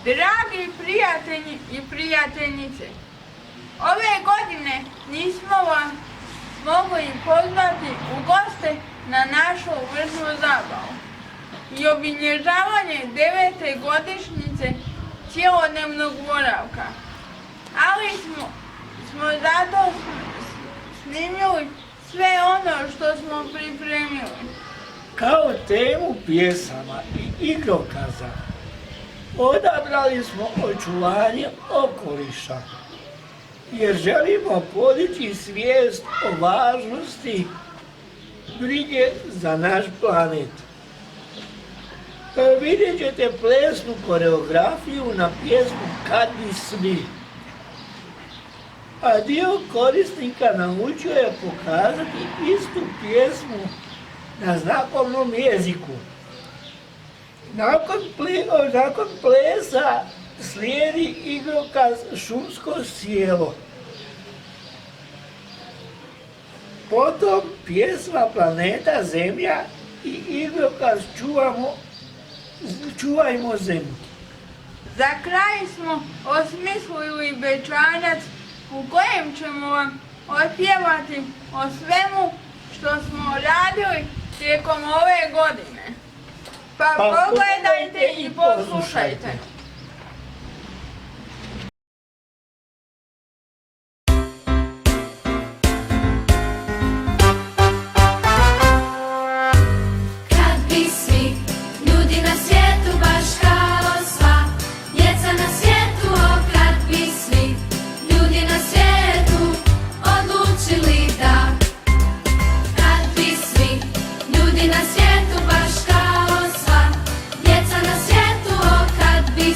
Dragi prijatelji i prijateljice, ove godine nismo vas mogli pozvati u goste na našu vrsnu zabavu i obilježavanje 9. godišnjice cjelodnevnog boravka, ali smo zato snimili sve ono što smo pripremili. Kao temu pjesama i igrokaza odabrali smo očuvanje okoliša, jer želimo podići svijest o važnosti brige za naš planet. Vidjet ćete plesnu koreografiju na pjesmu Kad bi svi. A dio korisnika naučio je pokazati istu pjesmu na znakovnom jeziku. Nakon plesa slijedi igrokaz Šumsko sjelo. Potom pjesma Planeta Zemlja i igrokaz Čuvajmo zemlju. Za kraj smo osmislili bećarac u kojem ćemo vam otpjevati o svemu što smo radili tijekom ove godine. Pa pogledajte i poslušajte. Na svijetu baš kao sva, djeca na svijetu, kad bi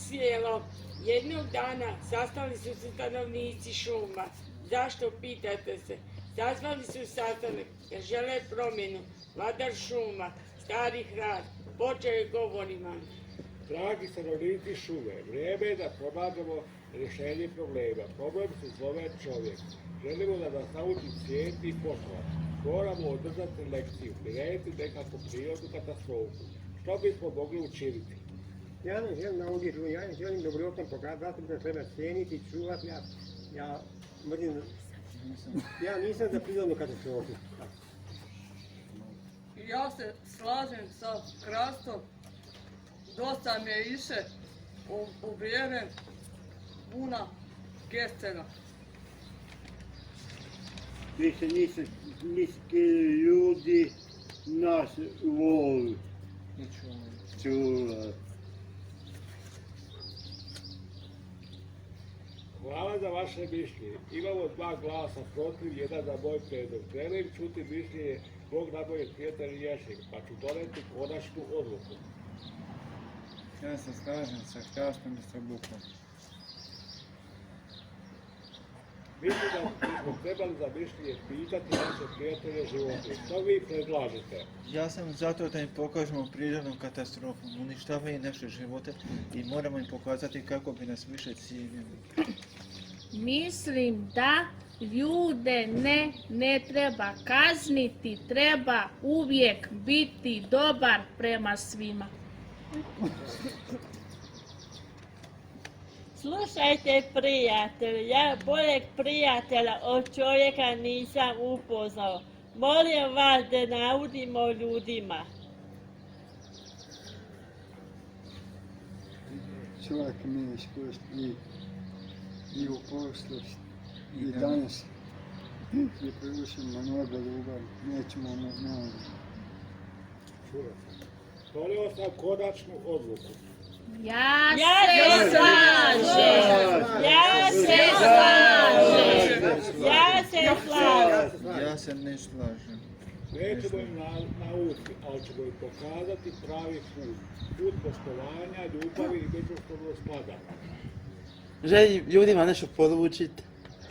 procvijelo. Jednog dana sastali su se stanovnici šuma. Zašto, pitate se? Sazvali su sastanak jer žele promjenu. Vladar šuma, stari hrad, počeo je govorima. Dragi stanovnici šume, vrijeme je da pronađemo rješenje problema. Problem se zove čovjek. Želimo da nas nauči cijeniti i poštovati. Moramo održati lekciju, prirediti nekakvu prirodnu katastrofu. Što bismo mogli učiniti? Ja ne želim naučiti, ja želim dobrotom pokazati da treba cijeniti, čuvati. Ja nisam za prirodnu katastrofu. Ja se slažem sa Krastom. Dosta mi je više u vrijeme Buna Kestena. Više niski ljudi nas voli. Čuva. Hvala za vaše mišljenje. Imamo 2 glasa protiv, 1 za moj predlog. Želim čuti mišljenje mog najboljeg prijatelja Ješika, pa ću doneti konačnu odluku. Ja se slažem sa Krastom i sa Bukom. Mislim da bismo trebali za mišljenje pitati naše prijatelje životinje. Što vi predlažete? Ja sam zato da im pokažemo prirodnu katastrofu, uništavaju naše živote i moramo im pokazati kako bi nas više cijenili. Mislim da ljude ne treba kazniti, treba uvijek biti dobar prema svima. Slušajte prijatelji, ja boljeg prijatelja od čovjeka nisam upoznao. Molim vas da naudimo ljudima. Čovjek mi iskustvo i u poslu i danas je preušeno mnogo ljubav, nećemo mu mnogo. Donio sam konačnu odluku. Ja se slažem. Ja se ne slažem. Nećemo im naučiti, ali ćemo im pokazati pravi put. Put poštovanja, ljubavi i međusobnog spadanja. Želim ljudima nešto poručiti.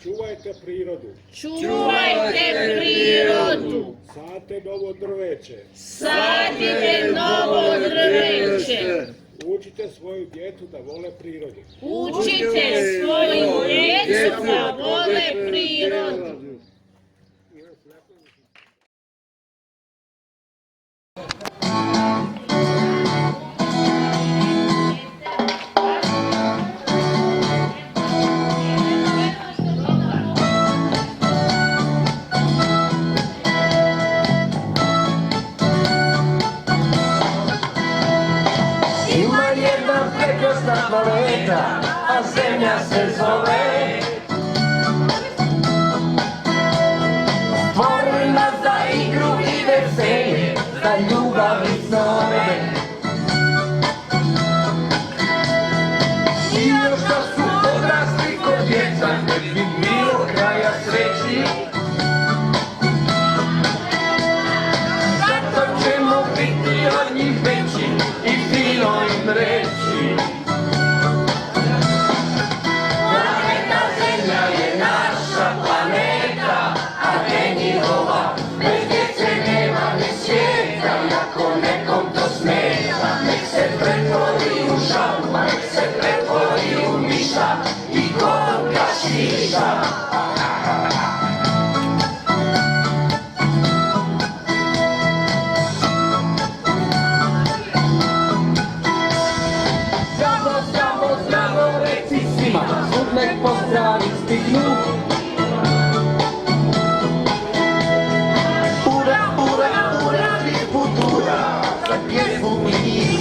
Čuvajte prirodu. Čuvajte prirodu. Sadite novo drveće. Sadite novo drveće. Učite svoju djecu da vole prirodu. Učite svoju djecu da vole prirodu. Planeta, a zemlja se zove. Stvorena za igru i veselje, za ljubav i snove. I još da su odrasli kod djeca, ne bi bilo kraja sreći. Zato ćemo biti od njih veći i fino im reći. Nek pozdravi stignu. Ura, ura, ura, futura, za pjesmu mi.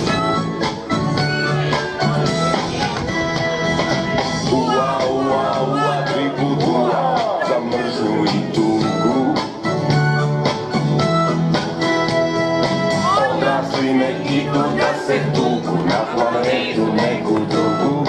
Ua, ua, ua, tributura, za mržnju i tugu. Odrasli ne idu da se tugu, na planetu neku drugu.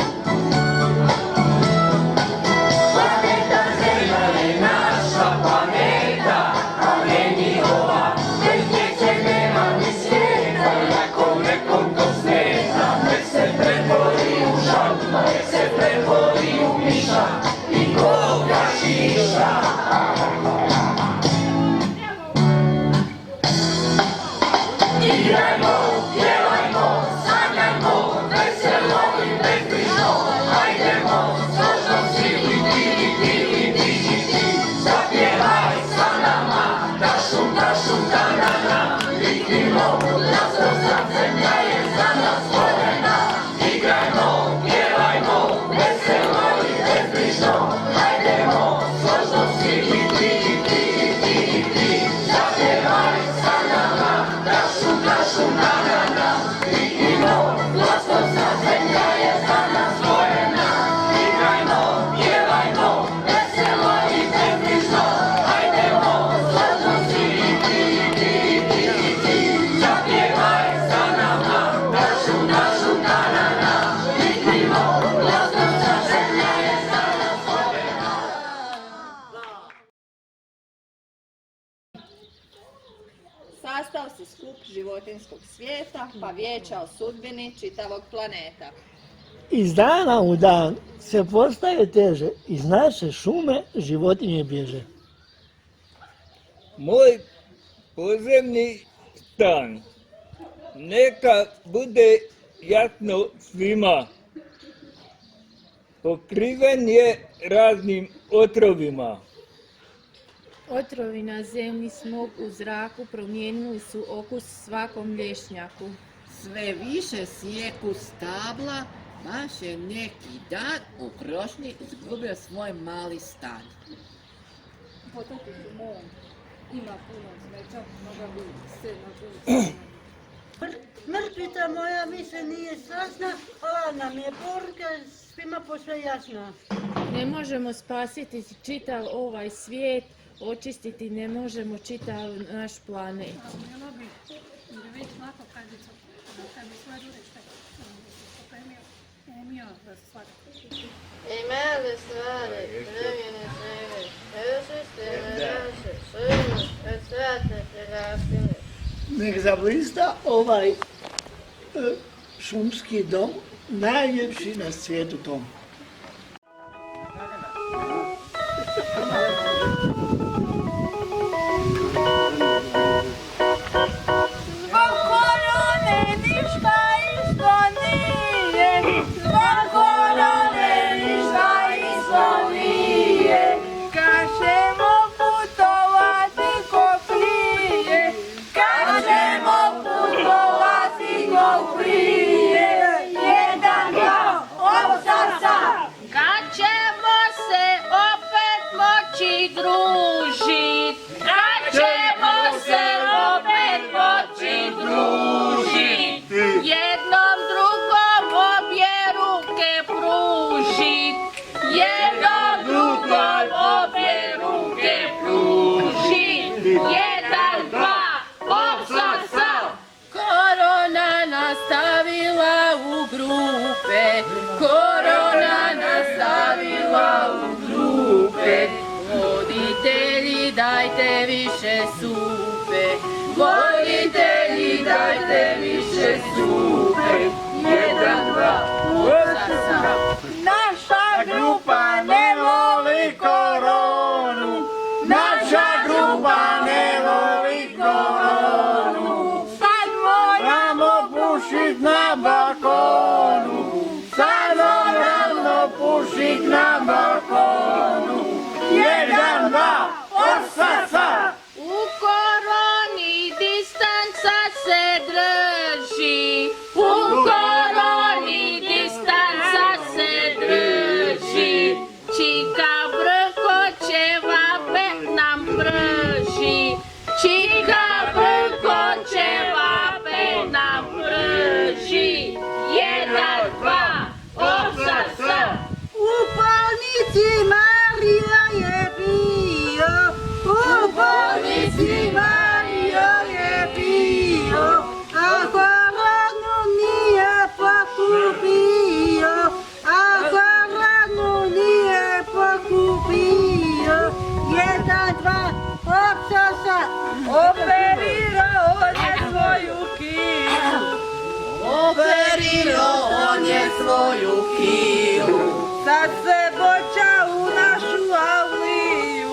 Sastao se skup životinjskog svijeta, pa vijeća o sudbini čitavog planeta. Iz dana u dan se postaje teže, iz naše šume životinje bježe. Moj podzemni stan neka bude jasno svima. Pokriven je raznim otrovima. Otrovi na zemlji, smog u zraku promijenili su okus svakom lješnjaku. Sve više sijeku stabla, baš je neki dan u krošnji izgubio svoj mali stan. Potoku su mom, ima puno smeća, mogla bi se napuniti. Mrtvica moja više nije strašna, ova nam je poruka svima posve jasna. Ne možemo spasiti čitav ovaj svijet, očistiti ne možemo čitav naš planet. Nek zablista ovaj šumski dom, najljepši na svijetu dom. Zbog korone ništa isto nije, zbog korone ništa isto nije. Kad ćemo putovati ko prije, kad ćemo putovati ko prije, jedan, dva, opsasa. Kad ćemo se opet moći družit, kad ćemo se opet moći družit, jednom drugom obje ruke pružit, jednom drugom obje ruke pružit, jedan, dva, opsasa. Korona nastavila u grupe, korona nastavila u grupe, voditelji dajte više supe, voditelji dajte više supe, jedan, dva, opsasa. Naša grupa ne voli koronu, naša grupa ne voli koronu. Sad moramo pušit na balkonu, sad moramo pušit na balkonu. Jedan, dva, opsasa. U koroni distanca se drži, u koroni distanca se drži, čika brkoćeva pet nam prži, čika brkoćeva pet nam prži, jedan, dva, opsasa. U bolnici Marija je bio, u bolnici Marija je bio, a koronu nije pokupio, a koronu nije pokupio, jedan, dva, opsasa. Operirao on je svoju kilu, Operirao on je svoju kilu, sad se boća u našu avliju,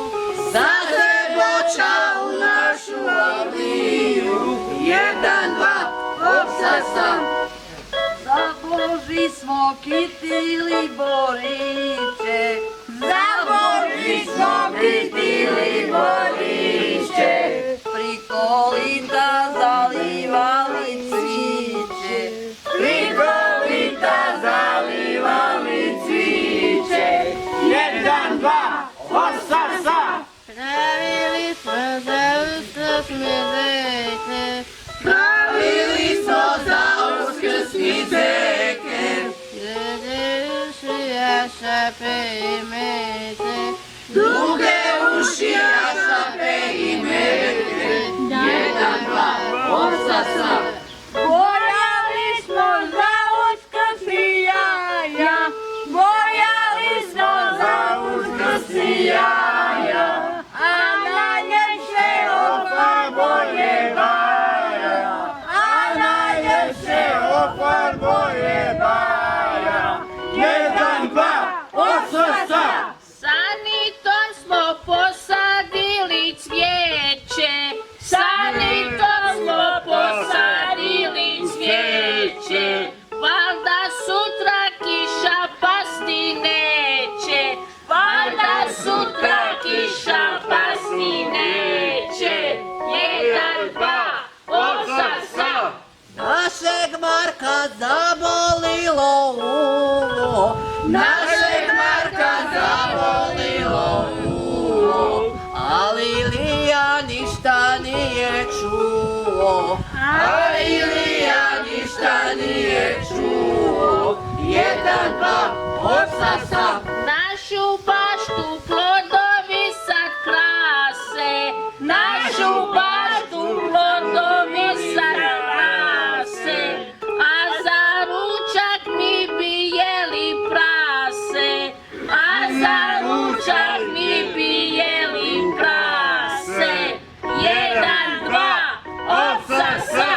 sad se boća u našu avliju, jedan, dva, opsasa. za Boži smo kitili boriće, za Boži smo kitili boriće, priko lita zalivali cviće, priko lita zalivali cviće, jedan, dva, opsasa. Pravili smo za uskrsne zeke, Pravili smo za uskrsni zeke, duge uši jašape i mete, duge uši jašape i mete, jedan, dva, opsasa. Bojali smo za uskrsni jaja, bojali smo za uskrsni jaja, a na nje se oba boje zabolilo uvo, našeg Marka zabolilo uvo, ali Ilija ništa nije čuo, a Ilija ništa nije čuo, jedan, dva, osasa. Našu baštu plodovi sad krase, našu baštu plodovi sad krase, a za ručak mi bi jeli prase, a za ručak mi bi jeli prase. Jedan, dva, opsa, sa.